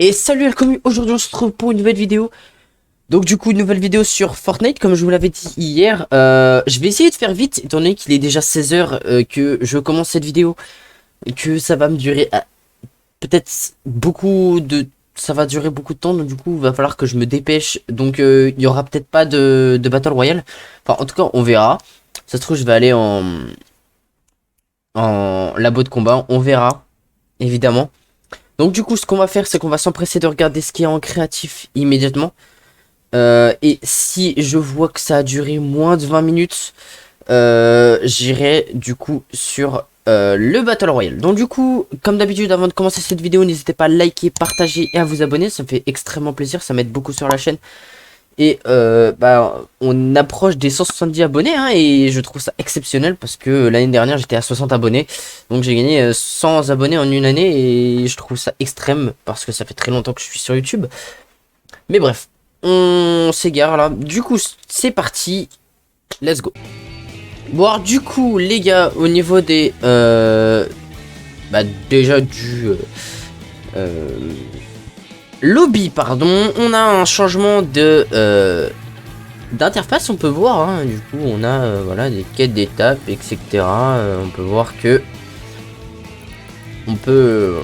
Et salut à la commu, aujourd'hui on se retrouve pour une nouvelle vidéo. Donc du coup une nouvelle vidéo sur Fortnite comme je vous l'avais dit hier. Je vais essayer de faire vite étant donné qu'il est déjà 16 h que je commence cette vidéo. Et que ça va me durer peut-être beaucoup de... Ça va durer beaucoup de temps donc du coup il va falloir que je me dépêche. Donc il y aura peut-être pas de Battle Royale. Enfin en tout cas on verra. Ça se trouve je vais aller en labo de combat, on verra évidemment. Donc du coup ce qu'on va faire c'est qu'on va s'empresser de regarder ce qu'il y a en créatif immédiatement. Et si je vois que ça a duré moins de 20 minutes, j'irai du coup sur le Battle Royale. Donc du coup, comme d'habitude, avant de commencer cette vidéo, n'hésitez pas à liker, partager et à vous abonner. Ça me fait extrêmement plaisir, ça m'aide beaucoup sur la chaîne. Et on approche des 170 abonnés hein, et je trouve ça exceptionnel parce que l'année dernière j'étais à 60 abonnés. Donc j'ai gagné 100 abonnés en une année et je trouve ça extrême parce que ça fait très longtemps que je suis sur YouTube. Mais bref, on s'égare là. Du coup, c'est parti. Let's go. Bon, alors, du coup, les gars, au niveau des... déjà du... euh, lobby, pardon. On a un changement de... d'interface, on peut voir. Hein. Du coup, on a voilà, des quêtes d'étapes, etc. On peut voir que... On peut...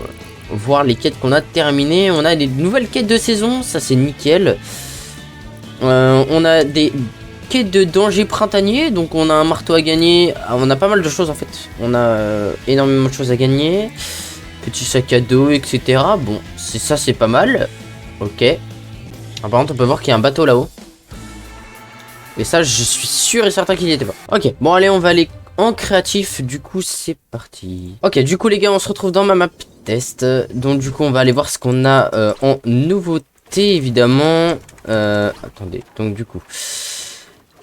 voir les quêtes qu'on a terminées. On a des nouvelles quêtes de saison. Ça, c'est nickel. On a des quêtes de danger printanier, donc on a un marteau à gagner, on a pas mal de choses en fait, on a énormément de choses à gagner, petit sac à dos, etc. Bon, c'est ça, c'est pas mal, ok. Ah, par contre, on peut voir qu'il y a un bateau là-haut, et ça, je suis sûr et certain qu'il n'y était pas. Ok, bon allez, on va aller en créatif, du coup, c'est parti. Ok, du coup les gars, on se retrouve dans ma map test, donc du coup, on va aller voir ce qu'on a en nouveauté, évidemment. Attendez, donc du coup...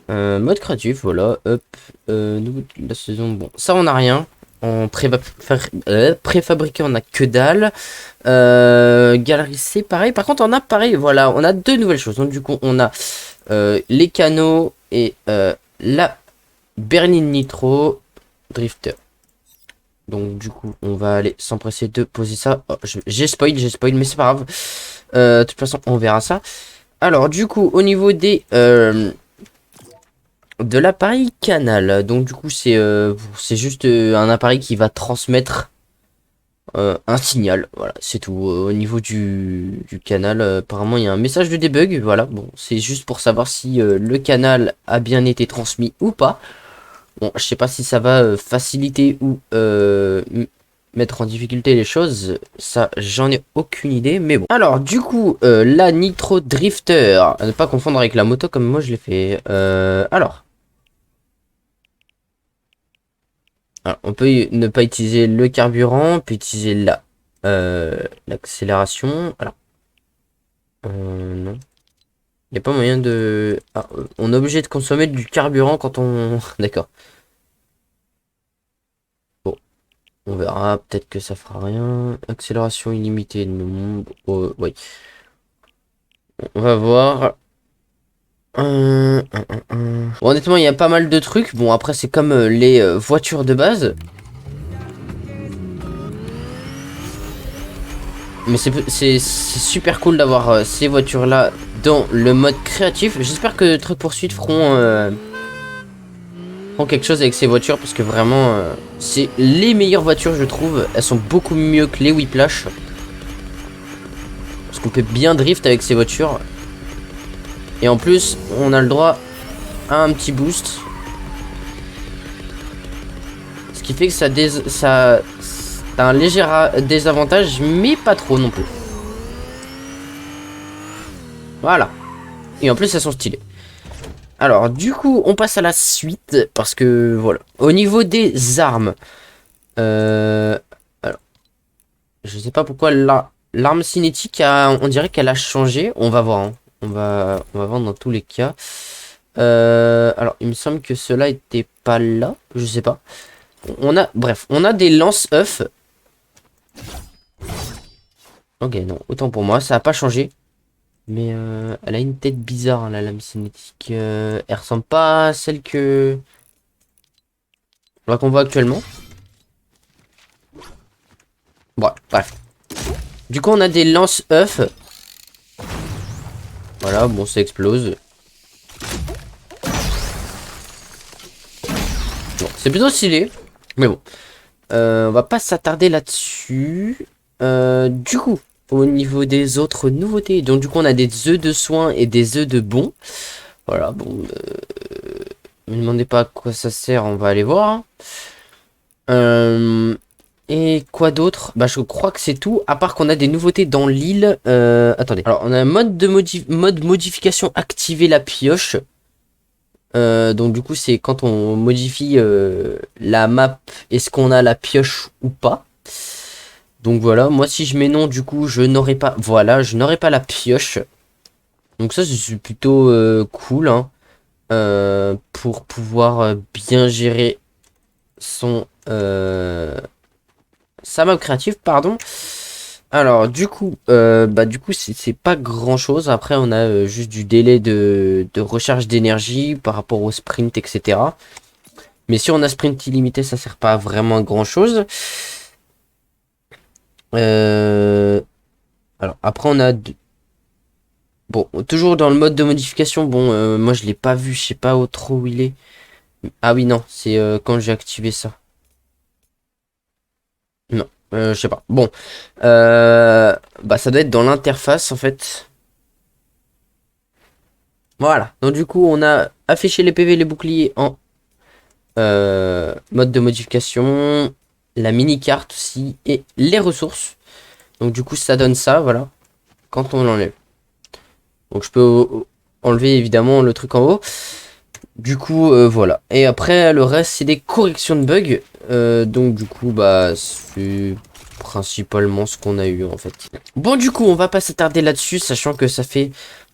mode créatif, voilà, hop, nouveau de la saison, bon, ça on a rien, en préfabriqué on a que dalle, galerie c'est pareil, par contre on a pareil, voilà, on a deux nouvelles choses, donc du coup on a les canaux et la berline nitro drifter. Donc du coup on va aller s'empresser de poser ça. Oh, j'ai spoil, mais c'est pas grave, de toute façon on verra ça. Alors du coup au niveau des de l'appareil canal, donc du coup c'est juste un appareil qui va transmettre un signal, voilà c'est tout. Au niveau du canal, apparemment il y a un message de debug, voilà, bon c'est juste pour savoir si le canal a bien été transmis ou pas. Bon, je sais pas si ça va faciliter ou mettre en difficulté les choses, ça j'en ai aucune idée, mais bon. Alors du coup la Nitro Drifter, à ne pas confondre avec la moto comme moi je l'ai fait. Alors, on peut ne pas utiliser le carburant, on peut utiliser l'accélération. Alors, non. Il n'y a pas moyen de... Ah, on est obligé de consommer du carburant quand on... D'accord. Bon, on verra. Peut-être que ça fera rien. Accélération illimitée, non. Oh, oui. On va voir. Bon, honnêtement, il y a pas mal de trucs. Bon, après, c'est comme les voitures de base. Mais c'est super cool d'avoir ces voitures là dans le mode créatif. J'espère que Truck Poursuite feront quelque chose avec ces voitures parce que vraiment c'est les meilleures voitures je trouve. Elles sont beaucoup mieux que les Whiplash. Parce qu'on peut bien drift avec ces voitures. Et en plus on a le droit à un petit boost. Ce qui fait que ça a un léger désavantage mais pas trop non plus. Voilà. Et en plus elles sont stylées. Alors du coup on passe à la suite parce que voilà. Au niveau des armes, alors je sais pas pourquoi l'arme cinétique on dirait qu'elle a changé. On va voir. Hein. On va voir dans tous les cas. Alors il me semble que cela était pas là. Je sais pas. Bref, on a des lance-œufs. Ok non, autant pour moi, ça a pas changé. Mais elle a une tête bizarre, hein, la lame cinétique. Elle ressemble pas à celle qu'on voit actuellement. Bon, bref. Du coup, on a des lance-œufs. Voilà, bon, ça explose. Bon, c'est plutôt stylé. Mais bon. On va pas s'attarder là-dessus. Du coup, au niveau des autres nouveautés. Donc, du coup, on a des œufs de soins et des œufs de bon. Voilà, bon. Ne me demandez pas à quoi ça sert, on va aller voir. Et quoi d'autre? Bah, je crois que c'est tout. À part qu'on a des nouveautés dans l'île. Attendez. Alors, on a un mode modification activer la pioche. Donc du coup c'est quand on modifie la map, est-ce qu'on a la pioche ou pas. Donc voilà, moi si je mets non, du coup je n'aurai pas, voilà, je n'aurai pas la pioche. Donc ça c'est plutôt cool hein, pour pouvoir bien gérer son sa map créative, pardon. Alors du coup c'est pas grand chose. Après on a juste du délai de recharge d'énergie par rapport au sprint, etc. Mais si on a sprint illimité, ça sert pas vraiment à grand chose. Alors après on a bon, toujours dans le mode de modification. Bon, moi je l'ai pas vu, je sais pas trop où il est. Ah oui non, c'est quand j'ai activé ça. Non, je sais pas. Bon, bah ça doit être dans l'interface en fait. Voilà. Donc du coup, on a affiché les PV et les boucliers en mode de modification, la mini-carte aussi, et les ressources. Donc du coup, ça donne ça, voilà, quand on l'enlève. Donc je peux enlever évidemment le truc en haut. Du coup, voilà. Et après, le reste, c'est des corrections de bugs. Donc du coup, bah, c'est principalement ce qu'on a eu en fait. Bon, du coup, on va pas s'attarder là-dessus, sachant que ça fait...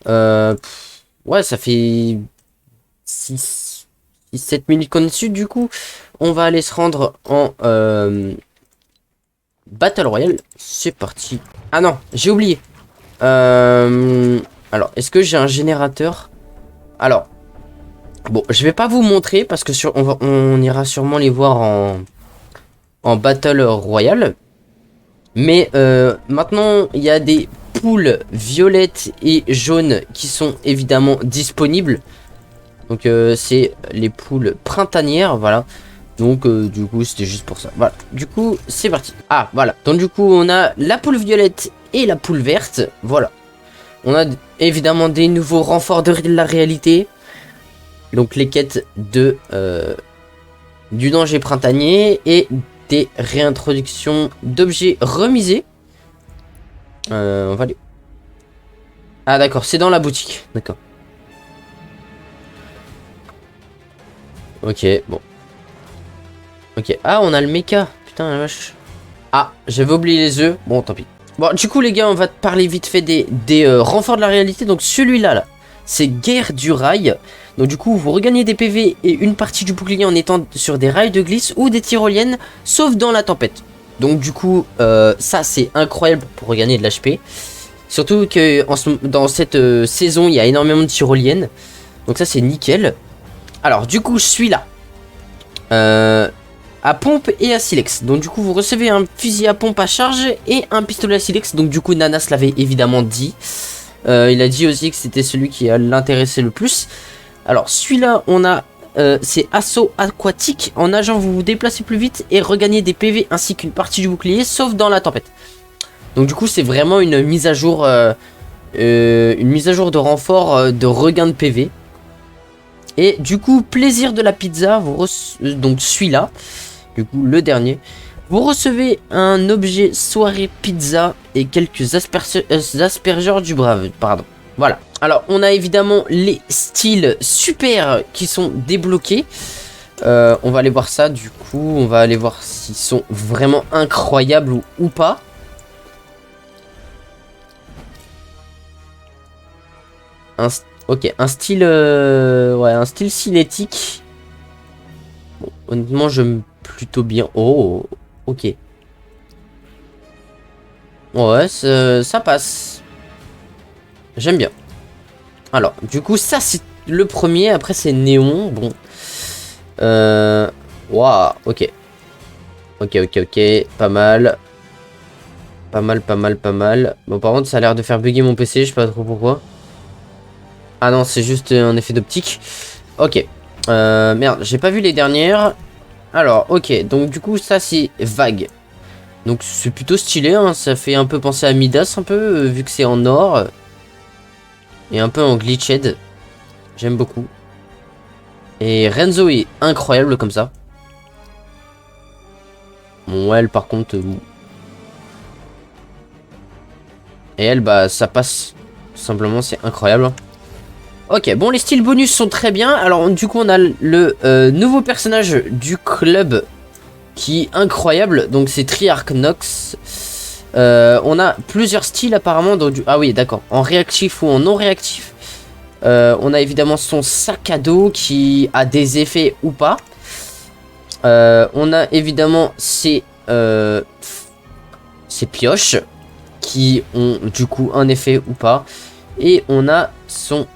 ouais, ça fait 6-7 minutes qu'on est dessus. Du coup, on va aller se rendre en Battle Royale. C'est parti. Ah non, j'ai oublié. Alors, est-ce que j'ai un générateur? Alors, bon, je vais pas vous montrer parce que on ira sûrement les voir en Battle Royale. Mais maintenant, il y a des poules violettes et jaunes qui sont évidemment disponibles. Donc c'est les poules printanières, voilà. Donc du coup c'était juste pour ça. Voilà, du coup c'est parti. Ah voilà, donc du coup on a la poule violette et la poule verte. Voilà. On a évidemment des nouveaux renforts de la réalité. Donc les quêtes de du danger printanier et des réintroductions d'objets remisés. On va aller... Ah d'accord, c'est dans la boutique. D'accord. Ok, bon. Ok, ah on a le mecha. Putain la vache. Ah, j'avais oublié les œufs. Bon, tant pis. Bon, du coup les gars, on va te parler vite fait des renforts de la réalité. Donc celui-là, là, c'est Guerre du rail. Donc du coup, vous regagnez des PV et une partie du bouclier en étant sur des rails de glisse ou des tyroliennes, sauf dans la tempête. Donc du coup, ça c'est incroyable pour regagner de l'HP. Surtout que dans cette saison, il y a énormément de tyroliennes. Donc ça c'est nickel. Alors du coup, je suis là. À pompe et à silex. Donc du coup, vous recevez un fusil à pompe à charge et un pistolet à silex. Donc du coup, Nanas l'avait évidemment dit. Il a dit aussi que c'était celui qui l'intéressait le plus. Alors celui-là, on a... c'est assaut aquatique. En nageant, vous vous déplacez plus vite et regagnez des PV ainsi qu'une partie du bouclier, sauf dans la tempête. Donc du coup, c'est vraiment une mise à jour de renfort de regain de PV. Et du coup, plaisir de la pizza, donc celui-là, du coup le dernier. Vous recevez un objet soirée pizza et quelques aspergeurs du brave, pardon. Voilà. Alors, on a évidemment les styles super qui sont débloqués. On va aller voir ça, du coup, on va aller voir s'ils sont vraiment incroyables ou pas. Ok, un style, ouais, un style cinétique. Bon, honnêtement, j'aime plutôt bien. Oh, ok. Ouais, ça passe. J'aime bien. Alors, du coup, ça c'est le premier. Après, c'est néon. Bon. Waouh, ok. Ok, pas mal. Pas mal, pas mal, pas mal. Bon, par contre, ça a l'air de faire bugger mon PC, je sais pas trop pourquoi. Ah non, c'est juste un effet d'optique. Ok. Merde, j'ai pas vu les dernières. Alors, ok. Donc, du coup, ça, c'est vague. Donc, c'est plutôt stylé, hein. Ça fait un peu penser à Midas, un peu, vu que c'est en or. Et un peu en glitched. J'aime beaucoup. Et Renzo est incroyable comme ça. Bon, elle, par contre... Et elle, bah, ça passe. Simplement, c'est incroyable. Ok, bon, les styles bonus sont très bien. Alors, du coup, on a le nouveau personnage du club qui est incroyable. Donc, c'est Triarch Nox. On a plusieurs styles apparemment. Donc, ah oui, d'accord. En réactif ou en non réactif. On a évidemment son sac à dos qui a des effets ou pas. On a évidemment ses pioches qui ont du coup un effet ou pas. Et on a son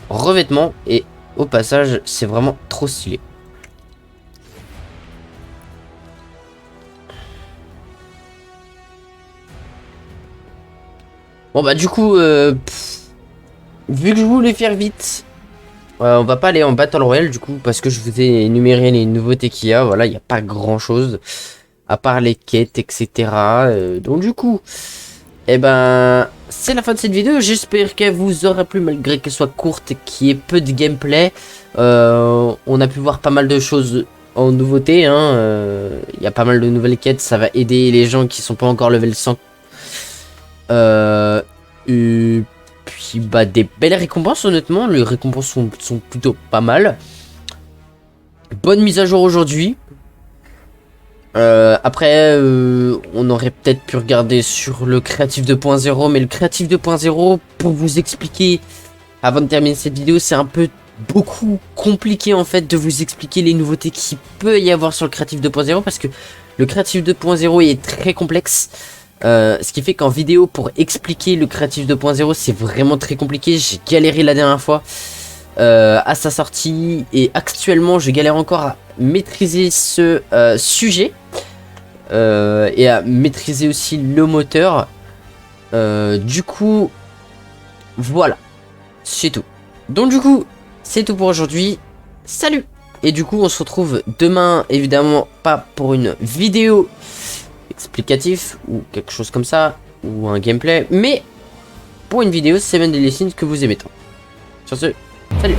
revêtement. Et au passage, c'est vraiment trop stylé. Bon bah du coup, vu que je voulais faire vite, on va pas aller en Battle Royale du coup, parce que je vous ai énuméré les nouveautés qu'il y a. Voilà, il n'y a pas grand chose, à part les quêtes, etc. Donc du coup, eh ben, c'est la fin de cette vidéo. J'espère qu'elle vous aura plu, malgré qu'elle soit courte et qu'il y ait peu de gameplay. On a pu voir pas mal de choses en nouveauté. Il y a pas mal de nouvelles quêtes, ça va aider les gens qui sont pas encore level 100. Et puis bah des belles récompenses, honnêtement. Les récompenses sont plutôt pas mal. Bonne mise à jour aujourd'hui. Après on aurait peut-être pu regarder sur le créatif 2.0, mais le créatif 2.0, pour vous expliquer avant de terminer cette vidéo, c'est un peu beaucoup compliqué en fait de vous expliquer les nouveautés qu'il peut y avoir sur le créatif 2.0, parce que le créatif 2.0 est très complexe. Ce qui fait qu'en vidéo, pour expliquer le créatif 2.0, c'est vraiment très compliqué. J'ai galéré la dernière fois à sa sortie, et actuellement je galère encore à maîtriser ce sujet et à maîtriser aussi le moteur. Du coup, voilà, c'est tout. Donc du coup, c'est tout pour aujourd'hui. Salut! Et du coup, on se retrouve demain, évidemment pas pour une vidéo explicatif ou quelque chose comme ça, ou un gameplay, mais pour une vidéo Seven Deadly Sins que vous aimez tant. Sur ce, salut.